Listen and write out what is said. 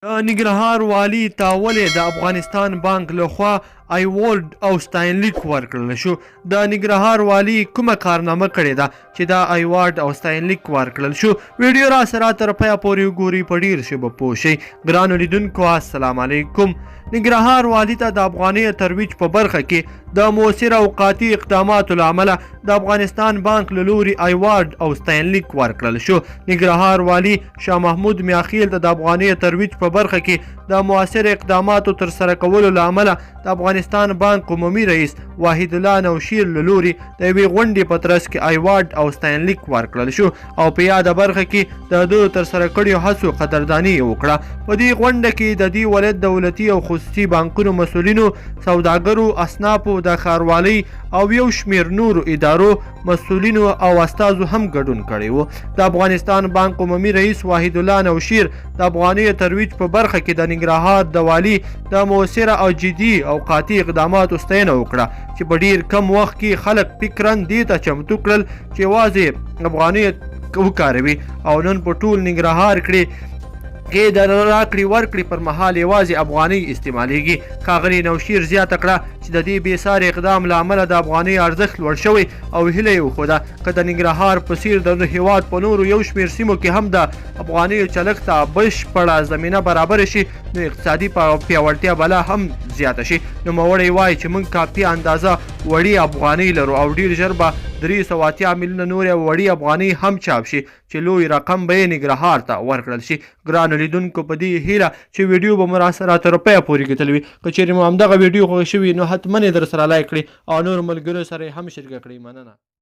ننګرهار والی ته ولې د افغانستان بانک لخوا ایوارډ او ستاینلیک ورکړل شو؟ د ننګرهار والی کومه کارنامه کړې ده چې دا ایوارډ او ستاینلیک ورکړل شو؟ ویډیو را سره تر پایه پورې وګورئ، په ډیر ښه به پوه شئ. ګرانو لیدونکو السلام علیکم. ننګرهار والي ته د افغاني ترویج په برخه کې د مؤثر او قاطع اقداماتو له امله د افغانستان بانک له لوري ایوارډ او ستاینلیک ورکړل شو. ننګرهار والي شاه محمود میاخیل ته د افغاني ترویج په برخه کې د مؤثر اقداماتو ترسره کولو له امله د افغانستان بانک عمومي رئیس واحد الله نوشیر له لوري د یوې غونډې په ترڅ کې ایوارډ او ستاینلیک ورکړل شو او په یاده برخه کې د ده ترسره کړیو هڅو قدرداني یې وکړه. په دې غونډه کې د دې ولایت دولتي او خصوصي بانکونو مسؤلینو، سوداګرو، اصنافو، د ښاروالۍ او یو شمېر نورو ادارو مسؤلینو او استازو هم ګډون کړی و. د افغانستان بانک عمومي رئیس واحد الله نوشیر د افغاني ترویج په برخه کې د ننګرهار د والي د مؤثره او جدي او قاطع اقداماتو ستاینه وکړه چې په ډیر کم وخت کې خلک فکراً دې ته چمتو کړل چې یوازې افغاني وکاروي او نن په ټول ننګرهار کې د راکړې ورکړې پر مهال یوازې افغانۍ استعمالیږي. ښاغلي نوشیر زیاته کړه چې د دې بېساري اقدام له امله د افغانۍ ارزښت لوړ شوی او هیله یې وښوده که د ننګرهار په څېر د هېواد په نورو یو شمېر سیمو کې هم د افغانیو چلښت ته بشپړه زمینه برابره شي نو اقتصادي پیاوړتیا بلا هم زیاته شي. نوموړی وایي چې موږ کافي اندازه وړې افغانۍ لرو او ډېر ژر به 380 میلیونه نورې وړې افغانۍ هم چاپ شي چې لوی رقم به یې ننګرهار ته ورکړل شي. ګرانو لیدونکو په دې هیله چې ویډیو به مو راسره تر پایه پورې کتلی وي. که چیرې مو همدغه ویډیو خوښ شوي نو حتما یې در سره لایک کړئ او نور ملګرو سره یې هم شریکه کړئ. مننه.